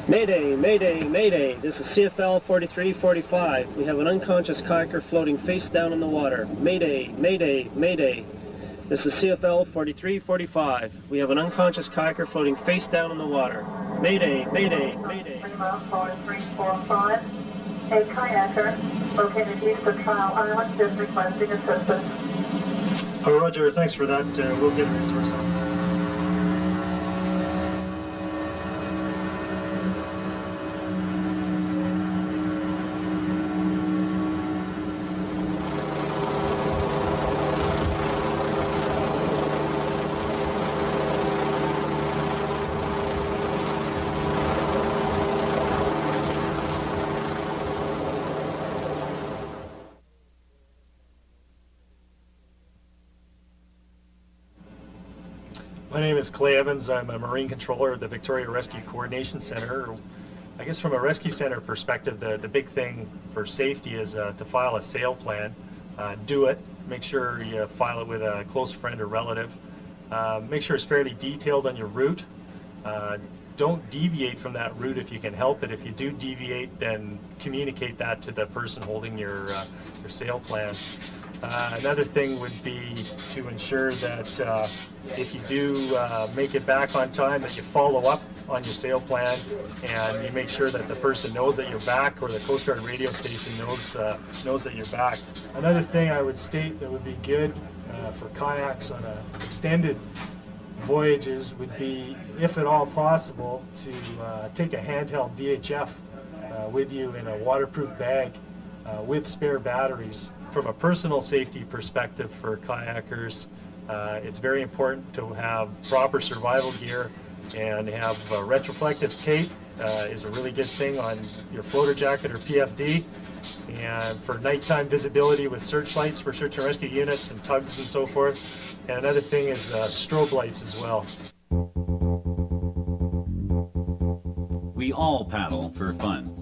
Mayday, mayday, mayday. This is CFL 4345. We have an unconscious kayaker floating face down in the water. Mayday, mayday, mayday. This is CFL 4345. We have an unconscious kayaker floating face down in the water. Mayday, mayday, mayday. 345. A kayaker located east of Trial Island is requesting assistance. Oh, Roger, thanks for that. We'll get a resource on. My name is Clay Evans. I'm a Marine Controller at the Victoria Rescue Coordination Center. I guess from a rescue center perspective, the big thing for safety is to file a sail plan. Do it. Make sure you file it with a close friend or relative. Make sure it's fairly detailed on your route. Don't deviate from that route if you can help it. If you do deviate, then communicate that to the person holding your sail plan. Another thing would be to ensure that if you do make it back on time, that you follow up on your sail plan and you make sure that the person knows that you're back, or the Coast Guard radio station knows that you're back. Another thing I would state that would be good for kayaks on extended voyages would be, if at all possible, to take a handheld VHF with you in a waterproof bag with spare batteries. From a personal safety perspective for kayakers, it's very important to have proper survival gear, and have retroflective tape is a really good thing on your floater jacket or PFD, and for nighttime visibility with searchlights for search and rescue units and tugs and so forth. And another thing is strobe lights as well. We all paddle for fun.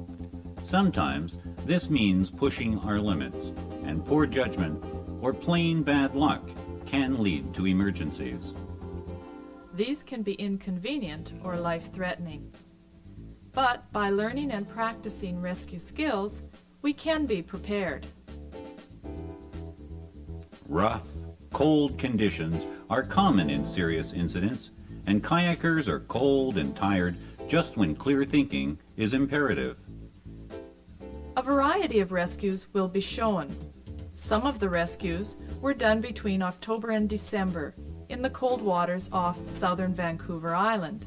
Sometimes this means pushing our limits, and poor judgment or plain bad luck can lead to emergencies. These can be inconvenient or life-threatening. But by learning and practicing rescue skills, we can be prepared. Rough, cold conditions are common in serious incidents, and kayakers are cold and tired just when clear thinking is imperative. A variety of rescues will be shown. Some of the rescues were done between October and December in the cold waters off southern Vancouver Island.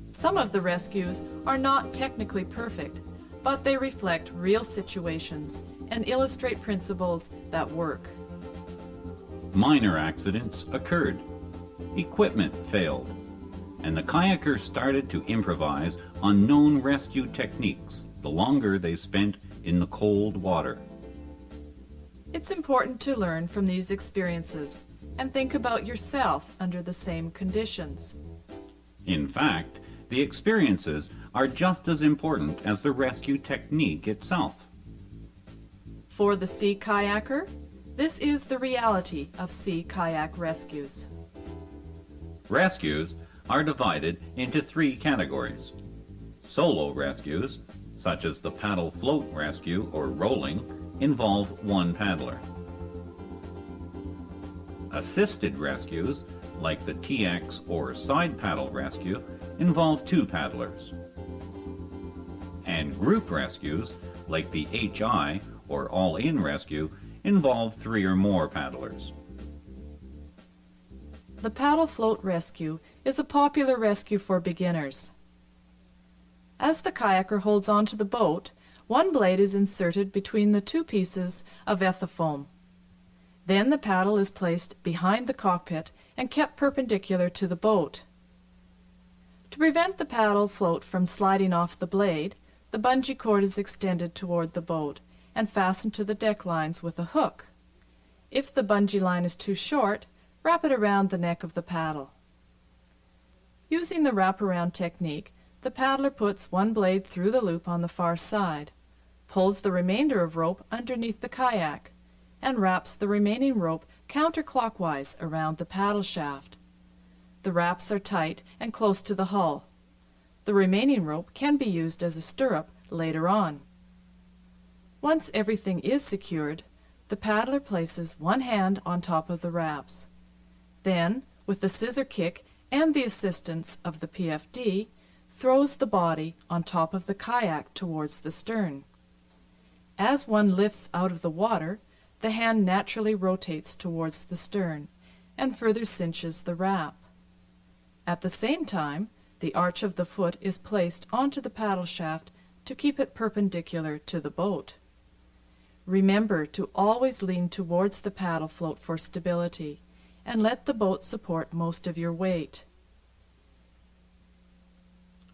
Some of the rescues are not technically perfect, but they reflect real situations and illustrate principles that work. Minor accidents occurred. Equipment failed, and the kayakers started to improvise on known rescue techniques the longer they spent in the cold water. It's important to learn from these experiences and think about yourself under the same conditions. In fact, the experiences are just as important as the rescue technique itself. For the sea kayaker, this is the reality of sea kayak rescues. Rescues are divided into three categories. Solo rescues, such as the paddle float rescue or rolling, involve one paddler. Assisted rescues, like the TX or side paddle rescue, involve two paddlers. And group rescues, like the HI or all-in rescue, involve three or more paddlers. The paddle float rescue is a popular rescue for beginners. As the kayaker holds onto the boat, one blade is inserted between the two pieces of ethafoam. Then the paddle is placed behind the cockpit and kept perpendicular to the boat. To prevent the paddle float from sliding off the blade, the bungee cord is extended toward the boat and fastened to the deck lines with a hook. If the bungee line is too short, wrap it around the neck of the paddle. Using the wraparound technique, the paddler puts one blade through the loop on the far side, pulls the remainder of rope underneath the kayak, and wraps the remaining rope counterclockwise around the paddle shaft. The wraps are tight and close to the hull. The remaining rope can be used as a stirrup later on. Once everything is secured, the paddler places one hand on top of the wraps. Then, with the scissor kick and the assistance of the PFD, throws the body on top of the kayak towards the stern. As one lifts out of the water, the hand naturally rotates towards the stern and further cinches the wrap. At the same time, the arch of the foot is placed onto the paddle shaft to keep it perpendicular to the boat. Remember to always lean towards the paddle float for stability and let the boat support most of your weight.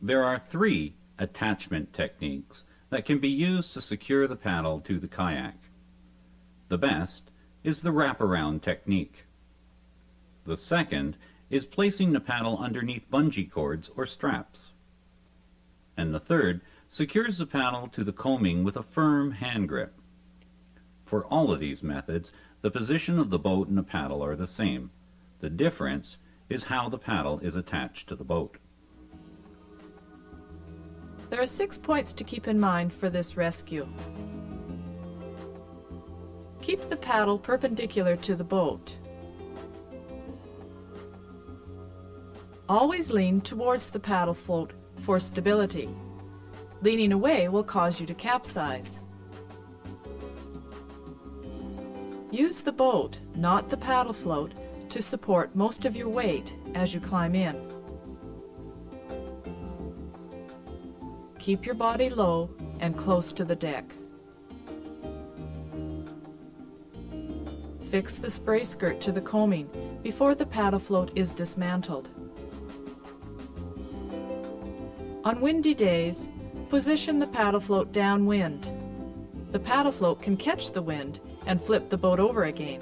There are 3 attachment techniques that can be used to secure the paddle to the kayak. The best is the wraparound technique. The second is placing the paddle underneath bungee cords or straps. And the third secures the paddle to the coaming with a firm hand grip. For all of these methods, the position of the boat and the paddle are the same. The difference is how the paddle is attached to the boat. There are 6 points to keep in mind for this rescue. Keep the paddle perpendicular to the boat. Always lean towards the paddle float for stability. Leaning away will cause you to capsize. Use the boat, not the paddle float, to support most of your weight as you climb in. Keep your body low and close to the deck. Fix the spray skirt to the coaming before the paddle float is dismantled. On windy days, position the paddle float downwind. The paddle float can catch the wind and flip the boat over again.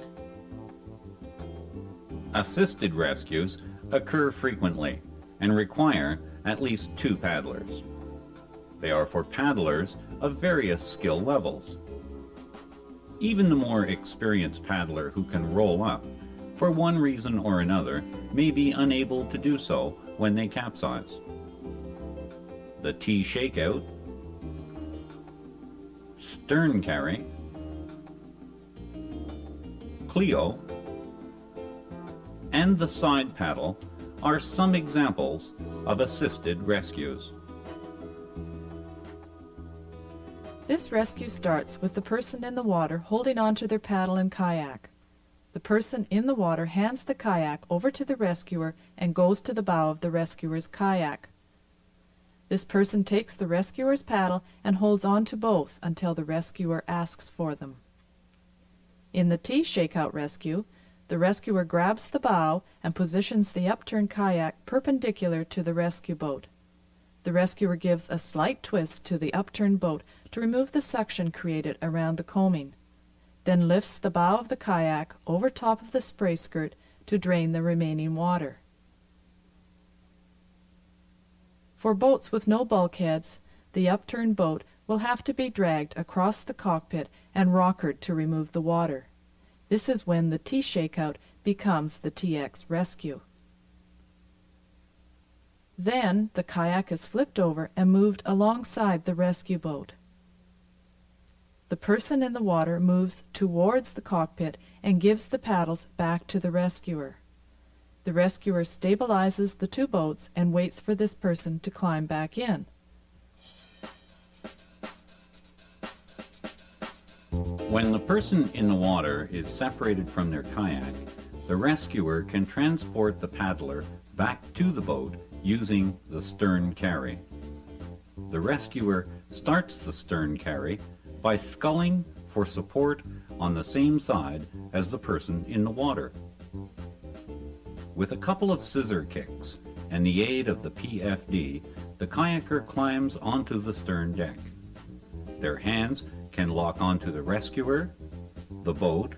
Assisted rescues occur frequently and require at least 2 paddlers. They are for paddlers of various skill levels. Even the more experienced paddler who can roll up, for one reason or another, may be unable to do so when they capsize. The T shakeout, stern carry, Clio, and the side paddle are some examples of assisted rescues. This rescue starts with the person in the water holding onto their paddle and kayak. The person in the water hands the kayak over to the rescuer and goes to the bow of the rescuer's kayak. This person takes the rescuer's paddle and holds on to both until the rescuer asks for them. In the T shakeout rescue, the rescuer grabs the bow and positions the upturned kayak perpendicular to the rescue boat. The rescuer gives a slight twist to the upturned boat to remove the suction created around the coaming, then lifts the bow of the kayak over top of the spray skirt to drain the remaining water. For boats with no bulkheads, the upturned boat will have to be dragged across the cockpit and rockered to remove the water. This is when the T shakeout becomes the TX rescue. Then the kayak is flipped over and moved alongside the rescue boat. The person in the water moves towards the cockpit and gives the paddles back to the rescuer. The rescuer stabilizes the 2 boats and waits for this person to climb back in. When the person in the water is separated from their kayak, the rescuer can transport the paddler back to the boat using the stern carry. The rescuer starts the stern carry by sculling for support on the same side as the person in the water. With a couple of scissor kicks and the aid of the PFD, the kayaker climbs onto the stern deck. Their hands can lock onto the rescuer, the boat,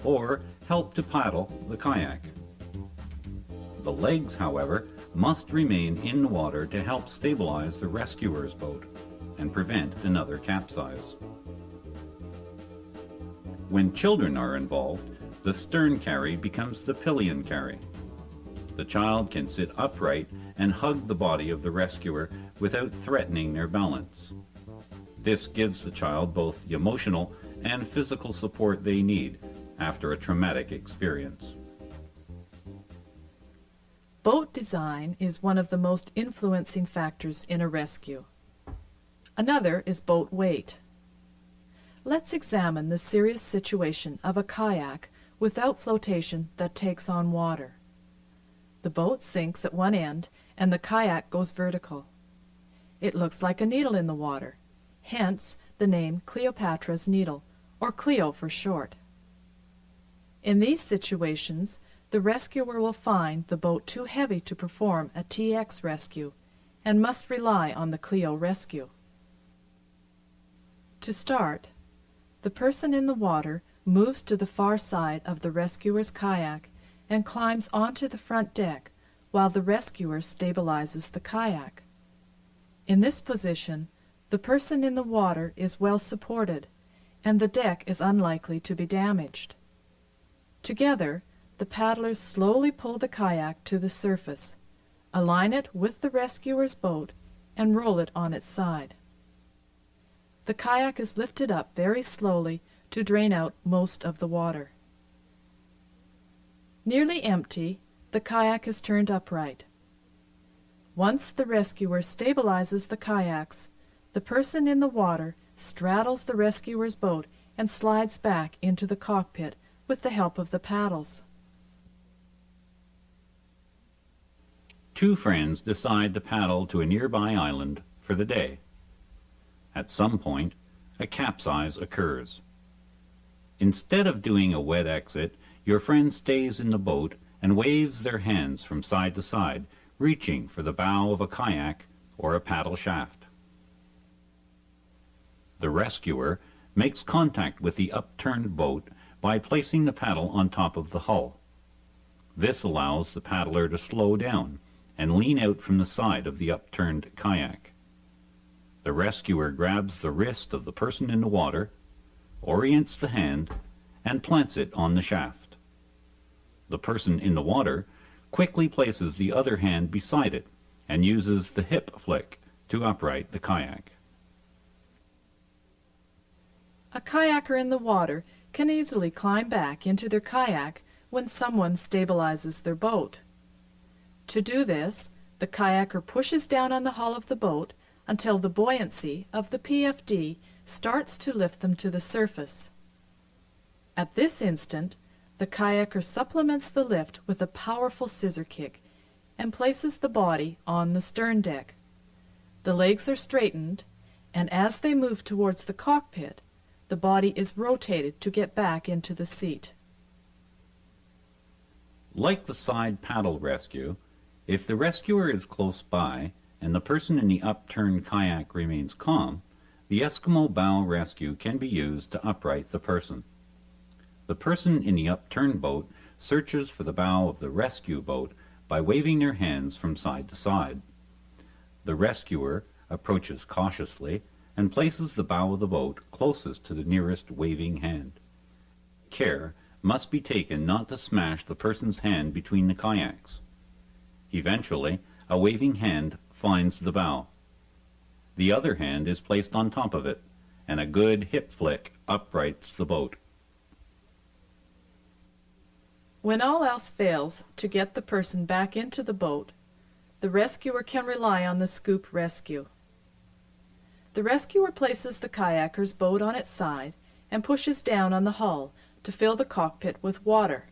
or help to paddle the kayak. The legs, however, must remain in the water to help stabilize the rescuer's boat and prevent another capsize. When children are involved, the stern carry becomes the pillion carry. The child can sit upright and hug the body of the rescuer without threatening their balance. This gives the child both the emotional and physical support they need after a traumatic experience. Boat design is one of the most influencing factors in a rescue. Another is boat weight. Let's examine the serious situation of a kayak without flotation that takes on water. The boat sinks at one end and the kayak goes vertical. It looks like a needle in the water, hence the name Cleopatra's Needle, or Cleo for short. In these situations, the rescuer will find the boat too heavy to perform a TX rescue and must rely on the Cleo rescue. To start, the person in the water moves to the far side of the rescuer's kayak and climbs onto the front deck while the rescuer stabilizes the kayak. In this position, the person in the water is well supported and the deck is unlikely to be damaged. Together, the paddlers slowly pull the kayak to the surface, align it with the rescuer's boat, and roll it on its side. The kayak is lifted up very slowly to drain out most of the water. Nearly empty, the kayak is turned upright. Once the rescuer stabilizes the kayaks, the person in the water straddles the rescuer's boat and slides back into the cockpit with the help of the paddles. Two friends decide to paddle to a nearby island for the day. At some point, a capsize occurs. Instead of doing a wet exit, your friend stays in the boat and waves their hands from side to side, reaching for the bow of a kayak or a paddle shaft. The rescuer makes contact with the upturned boat by placing the paddle on top of the hull. This allows the paddler to slow down and lean out from the side of the upturned kayak. The rescuer grabs the wrist of the person in the water, orients the hand, and plants it on the shaft. The person in the water quickly places the other hand beside it and uses the hip flick to upright the kayak. A kayaker in the water can easily climb back into their kayak when someone stabilizes their boat. To do this, the kayaker pushes down on the hull of the boat until the buoyancy of the PFD starts to lift them to the surface. At this instant, the kayaker supplements the lift with a powerful scissor kick and places the body on the stern deck. The legs are straightened, and as they move towards the cockpit, the body is rotated to get back into the seat. Like the side paddle rescue, if the rescuer is close by and the person in the upturned kayak remains calm, the Eskimo bow rescue can be used to upright the person. The person in the upturned boat searches for the bow of the rescue boat by waving their hands from side to side. The rescuer approaches cautiously and places the bow of the boat closest to the nearest waving hand. Care must be taken not to smash the person's hand between the kayaks. Eventually, a waving hand finds the bow. The other hand is placed on top of it, and a good hip flick uprights the boat. When all else fails to get the person back into the boat, the rescuer can rely on the scoop rescue. The rescuer places the kayaker's boat on its side and pushes down on the hull to fill the cockpit with water.